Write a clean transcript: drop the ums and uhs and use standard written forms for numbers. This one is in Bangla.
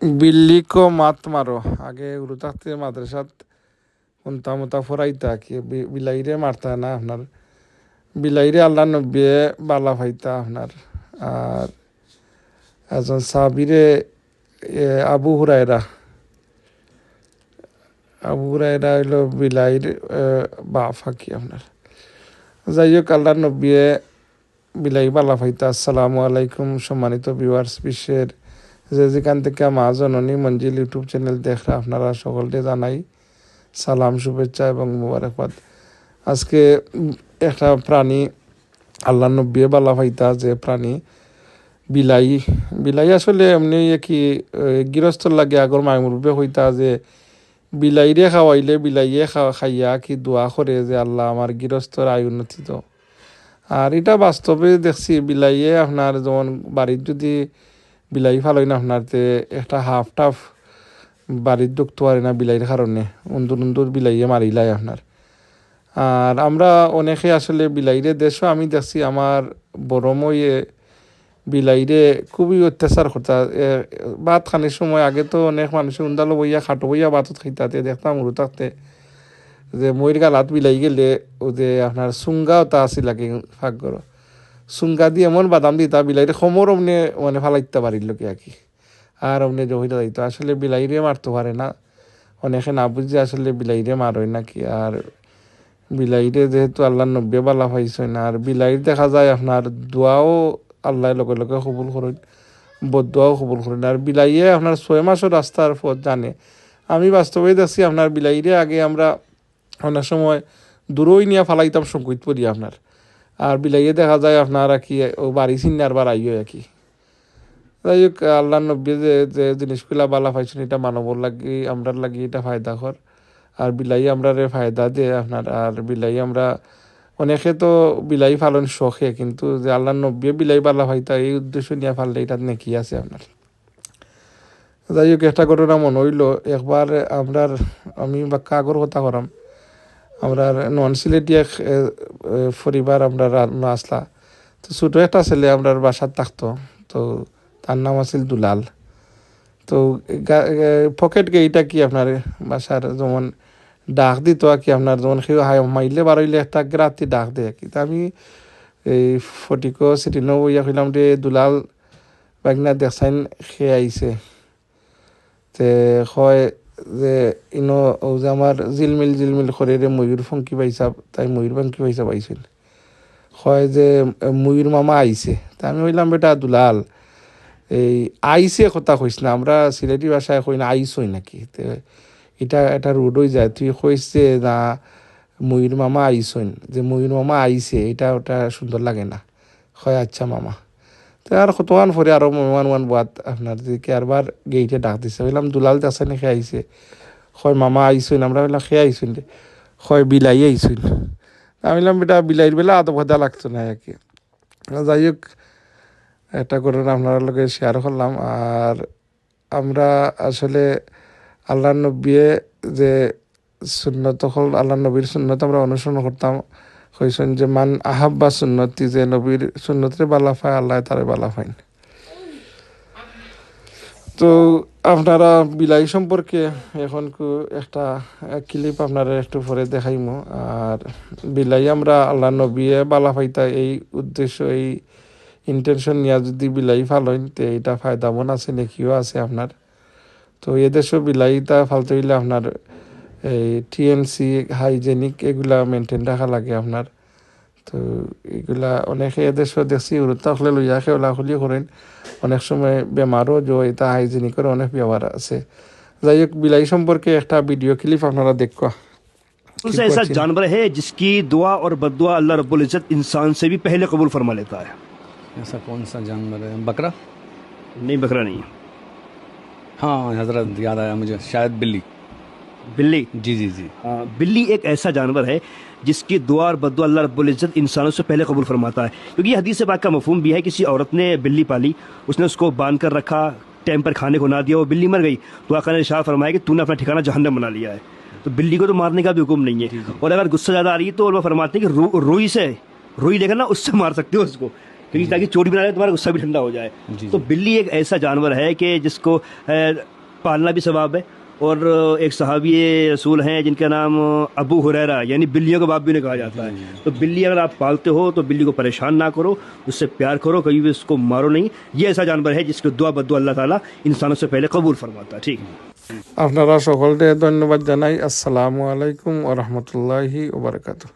बिल्ली को मत मारो आगे गुरु থাকতে মাদ্রাসাত উনতা মুতা ফরাইতা কি বিলাইরে মারতা না আপনার বিলাইরে আল্লাহ নবী বালা ফাইতা আপনার আর একজন সাহাবীরে আবু হুরায়রা হইলো বিলাইর বাপ ফাঁকি আপনার যাই হোক আল্লাহ নবী বিলাই বালা ফাইতা। আসসালামু আলাইকুম সম্মানিত ভিউয়ার্স, বিশ্বের যেখান থেকে মা জননী মঞ্জিল ইউটিউব চ্যানেল দেখরা আপনারা সকলকে জানাই সালাম, শুভেচ্ছা এবং মুবারকবাদ। আজকে একটা প্রাণী আল্লাহ নবী বালা ফাইতা, যে প্রাণী বিলাই। বিলাই আসলে এমনি কি গৃহস্থর লাগে আগর মায়মুরবে হইতা যে বিলাইরে খাওয়াইলে বিলাইয়ে খাইয়া কি দোয়া করে যে আল্লাহ আমার গৃহস্থর আয় উন্নতি তো। আর এটা বাস্তবে দেখছি বিলাইয়ে আপনার যেমন বাড়ির যদি বিলাই ফালই না আপনার একটা হাফ টাফ বাড়ির ঢুকতে পারে না বিলাইয়ের কারণে, উন্দুর বিলাইয়ে মারিলাই আপনার। আর আমরা অনেকে আসলে বিলাইরে দেশও আমি দেখছি আমার বড় মইয়ে বিলাইরে খুবই অত্যাচার করতা। ভাত খানির সময় আগে তো অনেক মানুষের উন্দালো বইয়া খাটো বইয়া ভাতত খাইতাতে দেখতাম উড়ু থাকতে যে মইর গালাত বিলাই গেলে ও যে আপনার সুঙ্গাও তা আসি লাগে ফাঁকগর সুঙ্গা দিয়ে এমন বাদাম দিতা বিলাইরে সমর অমনে মানে ফালাইতে পারিল কি আর কি। আর অমনে জহিটা দিত আসলে বিলাইরে মারতে পারে না, অনেকে না বুঝে আসলে বিলাইরে মারই নাকি। আর বিলাইরে যেহেতু আল্লাহ নব্বে বালা পাইছে না, আর বিলাইর দেখা যায় আপনার দোয়াও আল্লাহ লগে লগে কবুল করেন, বদুয়াও কবুল করেন। আর বিলাইয়ে আপনার 6 মাসের রাস্তার পথ জানে। আমি বাস্তবে দেখছি আপনার বিলাইরে আগে আমরা অনেক সময় দূরই নিয়ে ফালাইতাম সংকুত পড়ি আপনার। আর বিলাইয়ে দেখা যায় আপনার আর কি ও বাড়ি চিন্নে আর বার আইও আর কি। যাই হোক আল্লাহ নব্বী যে জিনিসগুলা বালা পাইছেন এটা মানবর লাগি আমরার লাগি এটা ফায়দা কর। আর বিলাই আমরা ফায়দা দে আপনার। আর বিলাই আমরা অনেকে তো বিলাই ফালন শখে, কিন্তু যে আল্লাহ নব্বী বিলাই বালা ফাইতা এই উদ্দেশ্য নিয়ে ফাললে এটা নাকি আছে আপনার। যাই হোক একটা ঘটনা মনে হইল একবার আমি বা কাগর কথা করাম, আমরা নন সিলেটি এক পরিবার আমরা আসলা। তো ছোটো একটা ছেলে আমরা বাসার থাকতো, তো তার নাম আছিল দুলাল। তো পকেট গেইটা কি আপনার বাসার যেমন ডাক দিত আর কি আপনার, যেমন কেউ মাইলে বারইলে একটা রাত্রি ডাক দেয় আর কি। তা আমি এই ফটিকো সিটিনো বইয়া কইলাম রে দুলাল বাগনা দেখছাইন খেয়ে আইছে। তে হয় যে ইনো ও যে আমার জিলমিল করে রে ময়ূর ফঙ্কি পাইছা, তাই ময়ূর ফঙ্কি পাইছা পাইছিল। হয় যে ময়ূর মামা আইছে। তা আমি বললাম বেটা দুলাল এই আইসে কথা কইস না, আমরা সিলেটি ভাষায় কই না আইস হই নাকি। তো এটা রোড হয়ে যায়, তুই কইছে না ময়ূর মামা আইসইন, যে ময়ূর মামা আইছে এটা ওটা সুন্দর লাগে না। হয় আচ্ছা মামা। তো আর কতক্ষণ পরে আরো মেহমান বাদ আপনার দিকে আরবার গেইটে ডাক দিছে, বললাম দুলাল যাচ্ছে না খেয়ে আইছে। হয় মামা আইসইন, আমরা বললাম খেয়ে আইসইন রে। হয় বিলাই আইসইন। আমি বললাম বেটা বিলাইয়ের বেলা আদব কথা লাগতো না আর কি। যাই হোক একটা ঘটনা আপনার লগে শেয়ার করলাম। আর আমরা আসলে আল্লাহ নবী যে সুন্নত হল আল্লাহ নবীর সুন্নত আমরা অনুসরণ করতাম। কইছেন যে মান আহাব্বা সুন্নতি, যে নবীর সুন্নতরে বালা পায় আল্লাহ তারে বালা পাইন। তো আপনারা বিলাই সম্পর্কে এখন একটা ক্লিপ আপনারা একটু পরে দেখাইমো। আর বিলাই আমরা আল্লাহ নবী বালা পাইতা এই উদ্দেশ্য এই ইন্টেনশন নিয়ে যদি বিলাই ফালইন তো এটা ফায়দা মন আছে নাকিও আছে আপনার। তো এদেশও বিলাইটা ফালতে হইলে আপনার এই টিএনসি হাইজেনিক এগুলা মেনটেন রাখা লাগে আপনার। তো এগুলা অনেকে এদেশও দেখছি উড়তা হলে লইয়া খেলা খুলি করেন, অনেক সময় বেমারও যে এটা হাইজেনিকের অনেক ব্যবহার আছে। যাই হোক বিলাই সম্পর্কে একটা ভিডিও ক্লিপ আপনারা দেখো। से ऐसा जानवर है जिसकी दुआ और बद्दुआ अल्लाह रब्बुल इज्जत इंसान से भी पहले कबूल फरमा लेता है। ऐसा कौन सा जानवर है? बकरा? नहीं, बकरा नहीं है। हाँ हजरत याद आया मुझे, शायद बिल्ली। बिल्ली? जी जी जी। बिल्ली एक ऐसा जानवर है जिसकी दुआ और बद्दुआ अल्लाह रब्बुल इज्जत इंसानों से पहले कबूल फरमाता है। क्योंकि ये हदीस पाक का मफहूम भी है, किसी औरत ने बिल्ली पाली, उसने उसको बांध कर रखा, टाइम पर खाने को ना दिया, वो बिल्ली मर गई, तो आका ने इरशाद फरमाया कि तूने अपना ठिकाना जहन्नम बना लिया है। तो बिल्ली को तो मारने का भी हुक्म नहीं है। और अगर गुस्सा ज़्यादा आ रही है तो वो फरमाते हैं कि रुई लेकर ना उससे मार सकते हो उसको, क्योंकि ताकि चोट भी ना लगे, तुम्हारा गुस्सा भी ठंडा हो जाए। तो बिल्ली एक ऐसा जानवर है कि जिसको पालना भी सवाब है। और एक सहाबी रसूल हैं जिनका नाम अबू हुरैरा, यानी बिल्लियों का बाप भी उन्हें कहा जाता है। तो बिल्ली अगर आप पालते हो तो बिल्ली को परेशान ना करो, उससे प्यार करो, कभी भी उसको मारो नहीं। ये ऐसा जानवर है जिसकी दुआ बद्दुआ अल्लाह ताला इंसानों से पहले कबूल फरमाता है। ठीक है। আপনারা সকলকে ধন্যবাদ জানাই। আসসালামু আলাইকুম ওয়া রাহমাতুল্লাহি ওয়া বারাকাতুহু।